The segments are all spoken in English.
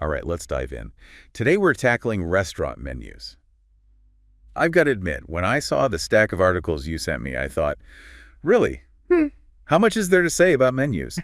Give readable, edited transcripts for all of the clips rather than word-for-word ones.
All right, let's dive in. Today we're tackling restaurant menus. I've got to admit, when I saw the stack of articles you sent me, I thought, really? How much is there to say about menus?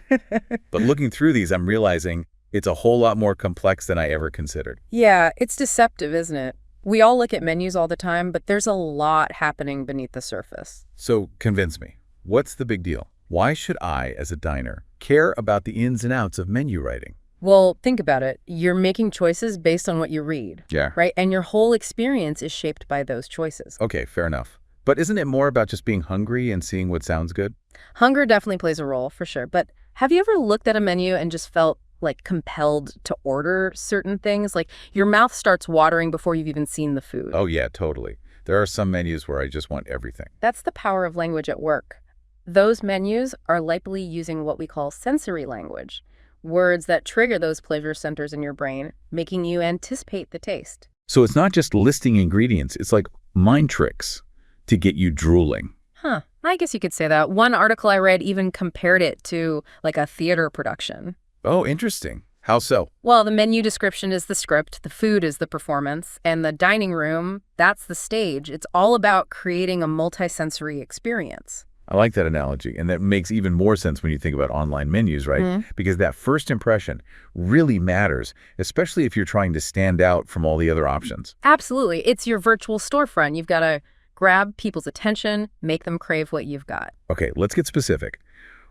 But looking through these, I'm realizing it's a whole lot more complex than I ever considered. Yeah, it's deceptive, isn't it? We all look at menus all the time, but there's a lot happening beneath the surface. So convince me, what's the big deal? Why should I, as a diner, care about the ins and outs of menu writing? Well, think about it. You're making choices based on what you read, Yeah. right? And your whole experience is shaped by those choices. Okay, fair enough. But isn't it more about just being hungry and seeing what sounds good? Hunger definitely plays a role, for sure. But have you ever looked at a menu and just felt like compelled to order certain things? Like your mouth starts watering before you've even seen the food. Oh yeah, totally. There are some menus where I just want everything. That's the power of language at work. Those menus are likely using what we call sensory language, words that trigger those pleasure centers in your brain, making you anticipate the taste. So it's not just listing ingredients, it's like mind tricks to get you drooling. Huh, I guess you could say that. One article I read even compared it to like a theater production. Oh, interesting. How so? Well, the menu description is the script, the food is the performance, and the dining room, that's the stage. It's all about creating a multisensory experience. I like that analogy, and that makes even more sense when you think about online menus, right? Because that first impression really matters, especially if you're trying to stand out from all the other options. Absolutely. It's your virtual storefront. You've got to grab people's attention, make them crave what you've got. Okay, let's get specific.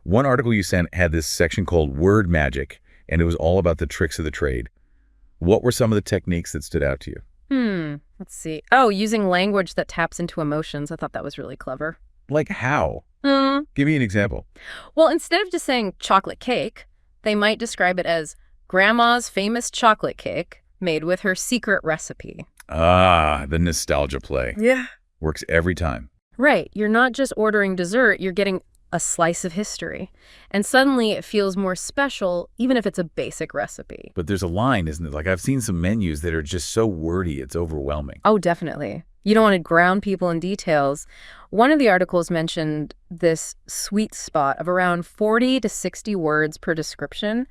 One article you sent had this section called Word Magic, and it was all about the tricks of the trade. What were some of the techniques that stood out to you? Let's see. Oh, using language that taps into emotions. I thought that was really clever. Like how? Hmm. Give me an example. Well, instead of just saying chocolate cake, they might describe it as Grandma's famous chocolate cake made with her secret recipe. Ah, the nostalgia play. Yeah. Works every time. Right. You're not just ordering dessert, you're getting a slice of history. And suddenly it feels more special, even if it's a basic recipe. But there's a line, isn't it? Like I've seen some menus that are just so wordy, it's overwhelming. Oh, definitely. You don't want to ground people in details. One of the articles mentioned this sweet spot of around 40 to 60 words per description,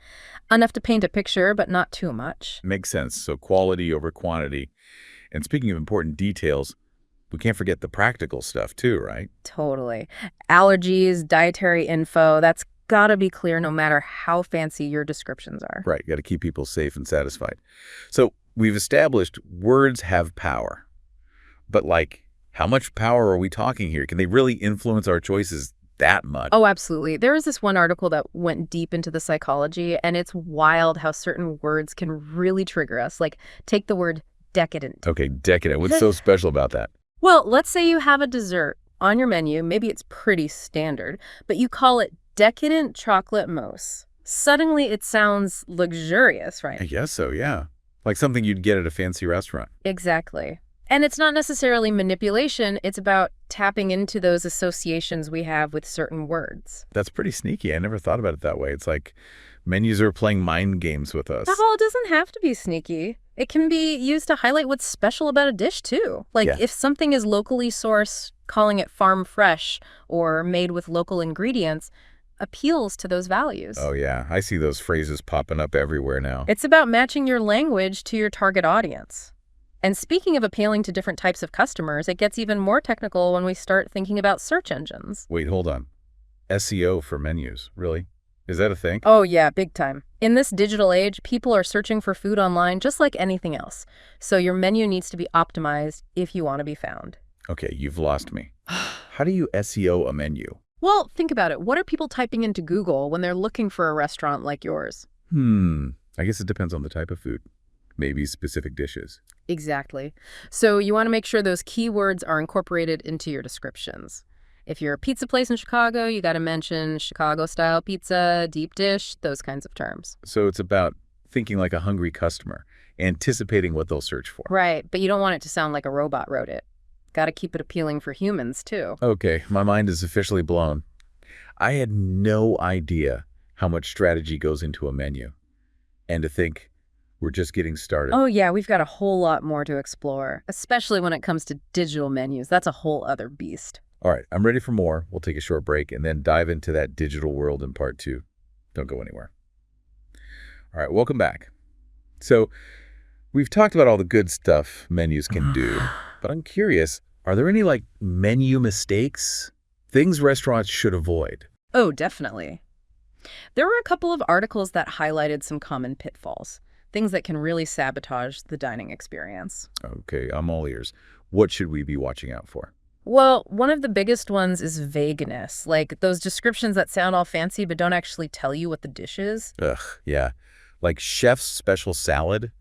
enough to paint a picture, but not too much. Makes sense. So quality over quantity. And speaking of important details, we can't forget the practical stuff too, right? Totally. Allergies, dietary info, that's got to be clear no matter how fancy your descriptions are. Right. Got to keep people safe and satisfied. So we've established words have power. But like, how much power are we talking here? Can they really influence our choices that much? Oh, absolutely. There was this one article that went deep into the psychology, and it's wild how certain words can really trigger us. Like, take the word decadent. Okay, decadent. What's so special about that? Well, let's say you have a dessert on your menu. Maybe it's pretty standard, but you call it decadent chocolate mousse. Suddenly, it sounds luxurious, right? I guess so, yeah. Like something you'd get at a fancy restaurant. Exactly. And it's not necessarily manipulation. It's about tapping into those associations we have with certain words. That's pretty sneaky. I never thought about it that way. It's like menus are playing mind games with us. Oh, it doesn't have to be sneaky. It can be used to highlight what's special about a dish, too. Like Yeah. if something is locally sourced, calling it farm fresh or made with local ingredients appeals to those values. Oh, yeah. I see those phrases popping up everywhere now. It's about matching your language to your target audience. And speaking of appealing to different types of customers, it gets even more technical when we start thinking about search engines. Wait, hold on. SEO for menus. Really? Is that a thing? Oh, yeah, big time. In this digital age, people are searching for food online just like anything else. So your menu needs to be optimized if you want to be found. Okay, you've lost me. How do you SEO a menu? Well, think about it. What are people typing into Google when they're looking for a restaurant like yours? I guess it depends on the type of food. Maybe specific dishes. Exactly. So you want to make sure those keywords are incorporated into your descriptions. If you're a pizza place in Chicago, you got to mention Chicago-style pizza, deep dish, those kinds of terms. So it's about thinking like a hungry customer, anticipating what they'll search for. Right, but you don't want it to sound like a robot wrote it. Got to keep it appealing for humans, too. Okay, my mind is officially blown. I had no idea how much strategy goes into a menu. And to think, we're just getting started. Oh, yeah, we've got a whole lot more to explore, especially when it comes to digital menus. That's a whole other beast. All right, I'm ready for more. We'll take a short break and then dive into that digital world in part 2. Don't go anywhere. All right, welcome back. So we've talked about all the good stuff menus can do, but I'm curious, are there any menu mistakes? Things restaurants should avoid? Oh, definitely. There were a couple of articles that highlighted some common pitfalls, things that can really sabotage the dining experience. Okay, I'm all ears. What should we be watching out for? Well, one of the biggest ones is vagueness, like those descriptions that sound all fancy but don't actually tell you what the dish is. Ugh, yeah. Like chef's special salad.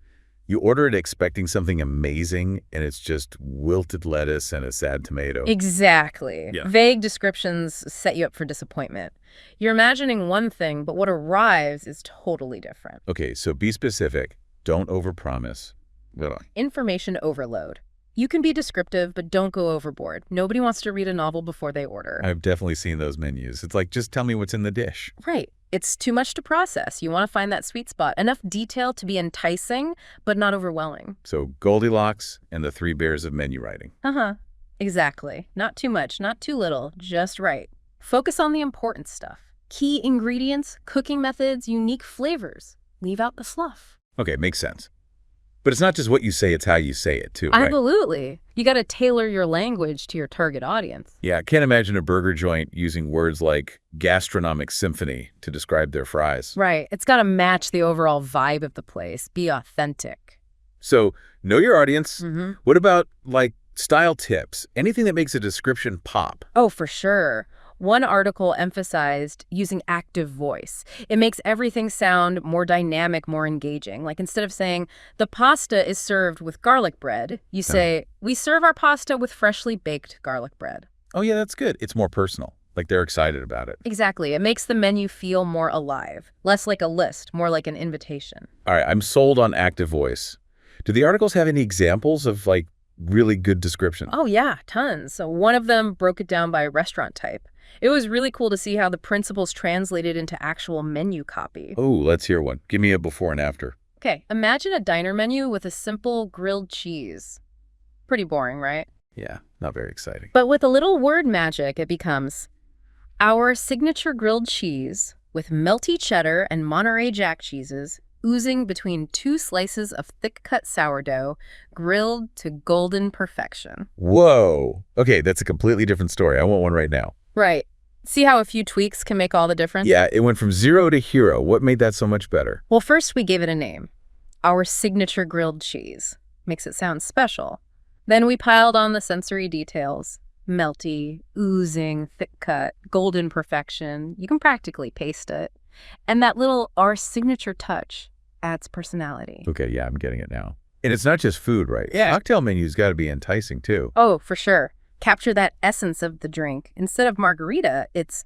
You order it expecting something amazing, and it's just wilted lettuce and a sad tomato. Exactly. Yeah. Vague descriptions set you up for disappointment. You're imagining one thing, but what arrives is totally different. Okay, so be specific. Don't overpromise. Ugh. Information overload. You can be descriptive, but don't go overboard. Nobody wants to read a novel before they order. I've definitely seen those menus. It's like, just tell me what's in the dish. Right. It's too much to process. You want to find that sweet spot. Enough detail to be enticing, but not overwhelming. So Goldilocks and the three bears of menu writing. Uh-huh. Exactly. Not too much, not too little, just right. Focus on the important stuff. Key ingredients, cooking methods, unique flavors. Leave out the fluff. Okay, makes sense. But it's not just what you say, it's how you say it too, right? Absolutely. You got to tailor your language to your target audience. Yeah, I can't imagine a burger joint using words like gastronomic symphony to describe their fries. Right. It's got to match the overall vibe of the place. Be authentic. So, know your audience. Mm-hmm. What about, style tips? Anything that makes a description pop? Oh, for sure. One article emphasized using active voice. It makes everything sound more dynamic, more engaging. Like instead of saying, the pasta is served with garlic bread, you say, we serve our pasta with freshly baked garlic bread. Oh, yeah, that's good. It's more personal. Like they're excited about it. Exactly. It makes the menu feel more alive. Less like a list, more like an invitation. All right, I'm sold on active voice. Do the articles have any examples of, really good description? Oh, yeah, tons. So one of them broke it down by restaurant type. It was really cool to see how the principles translated into actual menu copy. Oh, let's hear one. Give me a before and after. Okay, imagine a diner menu with a simple grilled cheese. Pretty boring, right? Yeah, not very exciting. But with a little word magic, it becomes our signature grilled cheese with melty cheddar and Monterey Jack cheeses oozing between two slices of thick-cut sourdough, grilled to golden perfection. Whoa. Okay, that's a completely different story. I want one right now. Right. See how a few tweaks can make all the difference? Yeah, it went from zero to hero. What made that so much better? Well, first we gave it a name. Our signature grilled cheese. Makes it sound special. Then we piled on the sensory details. Melty, oozing, thick-cut, golden perfection. You can practically paste it. And that little our signature touch adds personality. Okay, yeah, I'm getting it now. And it's not just food, right? Yeah. Cocktail menu's got to be enticing, too. Oh, for sure. Capture that essence of the drink. Instead of margarita, it's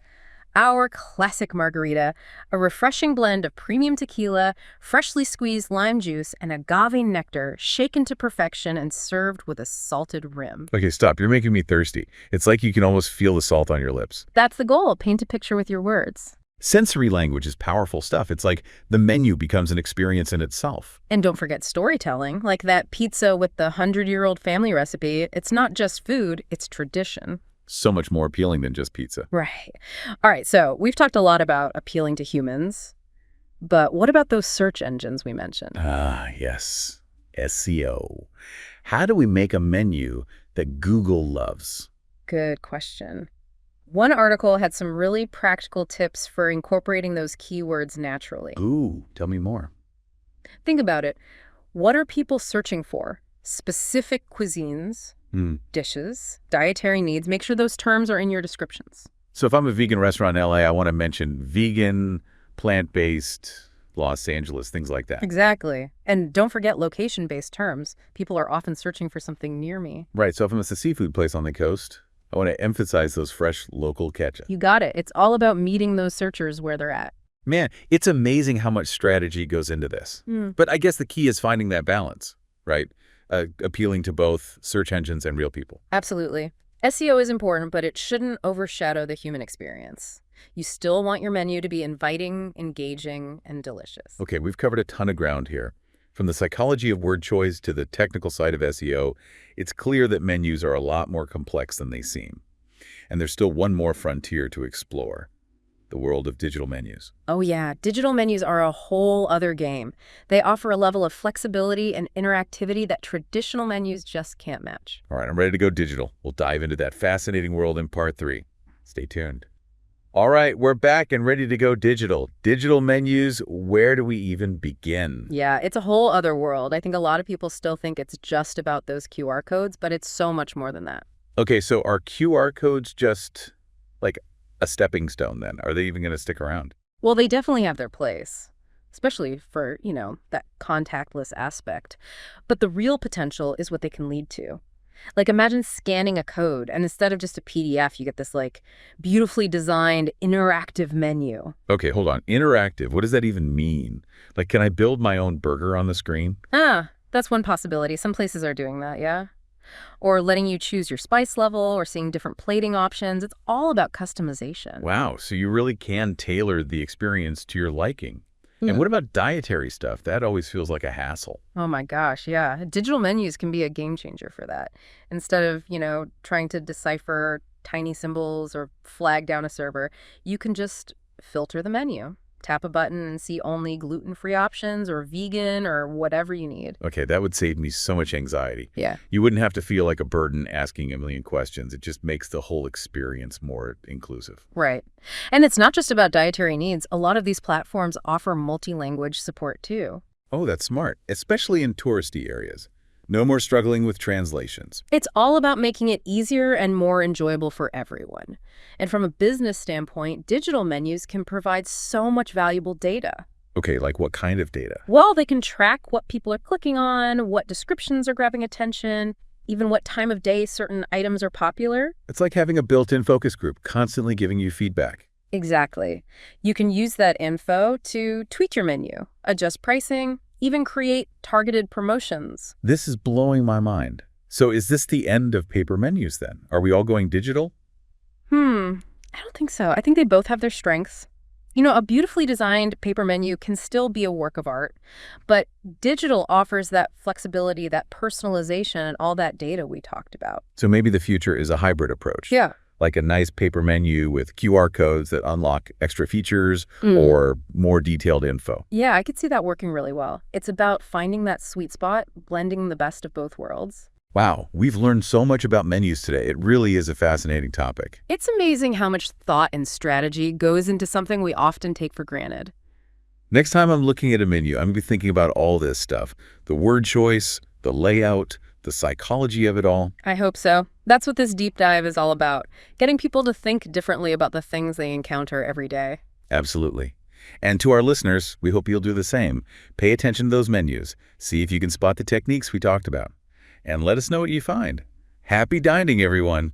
our classic margarita, a refreshing blend of premium tequila, freshly squeezed lime juice, and agave nectar, shaken to perfection and served with a salted rim. Okay, stop. You're making me thirsty. It's like you can almost feel the salt on your lips. That's the goal. Paint a picture with your words. Sensory language is powerful stuff. It's like the menu becomes an experience in itself. And don't forget storytelling, like that pizza with the 100-year-old family recipe. It's not just food, it's tradition. So much more appealing than just pizza. Right. All right, so we've talked a lot about appealing to humans, but what about those search engines we mentioned? Ah, yes. SEO. How do we make a menu that Google loves? Good question. One article had some really practical tips for incorporating those keywords naturally. Ooh, tell me more. Think about it. What are people searching for? Specific cuisines, dishes, dietary needs. Make sure those terms are in your descriptions. So if I'm a vegan restaurant in LA, I want to mention vegan, plant-based, Los Angeles, things like that. Exactly. And don't forget location-based terms. People are often searching for something near me. Right, so if I'm a seafood place on the coast, I want to emphasize those fresh local catch. You got it. It's all about meeting those searchers where they're at. Man, it's amazing how much strategy goes into this. But I guess the key is finding that balance, right? Appealing to both search engines and real people. Absolutely. SEO is important, but it shouldn't overshadow the human experience. You still want your menu to be inviting, engaging, and delicious. Okay, we've covered a ton of ground here. From the psychology of word choice to the technical side of SEO, it's clear that menus are a lot more complex than they seem. And there's still one more frontier to explore: the world of digital menus. Oh yeah, digital menus are a whole other game. They offer a level of flexibility and interactivity that traditional menus just can't match. All right, I'm ready to go digital. We'll dive into that fascinating world in part 3. Stay tuned. All right, we're back and ready to go digital. Digital menus, where do we even begin? Yeah, it's a whole other world. I think a lot of people still think it's just about those QR codes, but it's so much more than that. Okay, so are QR codes just like a stepping stone then? Are they even going to stick around? Well, they definitely have their place, especially for, that contactless aspect. But the real potential is what they can lead to. Like imagine scanning a code and instead of just a PDF, you get this beautifully designed interactive menu. Okay, hold on. Interactive, what does that even mean? Like, can I build my own burger on the screen? That's one possibility. Some places are doing that, yeah. Or letting you choose your spice level or seeing different plating options. It's all about customization. Wow, so you really can tailor the experience to your liking. And what about dietary stuff? That always feels like a hassle. Oh my gosh, yeah. Digital menus can be a game changer for that. Instead of, trying to decipher tiny symbols or flag down a server, you can just filter the menu. Tap a button and see only gluten-free options or vegan or whatever you need. Okay, that would save me so much anxiety. Yeah. You wouldn't have to feel like a burden asking a million questions. It just makes the whole experience more inclusive. Right. And it's not just about dietary needs. A lot of these platforms offer multi-language support too. Oh, that's smart, especially in touristy areas. No more struggling with translations. It's all about making it easier and more enjoyable for everyone. And from a business standpoint, digital menus can provide so much valuable data. Okay, like what kind of data? Well, they can track what people are clicking on, what descriptions are grabbing attention, even what time of day certain items are popular. It's like having a built-in focus group constantly giving you feedback. Exactly. You can use that info to tweak your menu, adjust pricing, even create targeted promotions. This is blowing my mind. So is this the end of paper menus then? Are we all going digital? I don't think so. I think they both have their strengths. A beautifully designed paper menu can still be a work of art, but digital offers that flexibility, that personalization, and all that data we talked about. So maybe the future is a hybrid approach. Yeah. Like a nice paper menu with QR codes that unlock extra features or more detailed info. Yeah, I could see that working really well. It's about finding that sweet spot, blending the best of both worlds. Wow, we've learned so much about menus today. It really is a fascinating topic. It's amazing how much thought and strategy goes into something we often take for granted. Next time I'm looking at a menu, I'm going to be thinking about all this stuff. The word choice, the layout, the psychology of it all. I hope so. That's what this deep dive is all about, getting people to think differently about the things they encounter every day. Absolutely. And to our listeners, we hope you'll do the same. Pay attention to those menus. See if you can spot the techniques we talked about. And let us know what you find. Happy dining, everyone!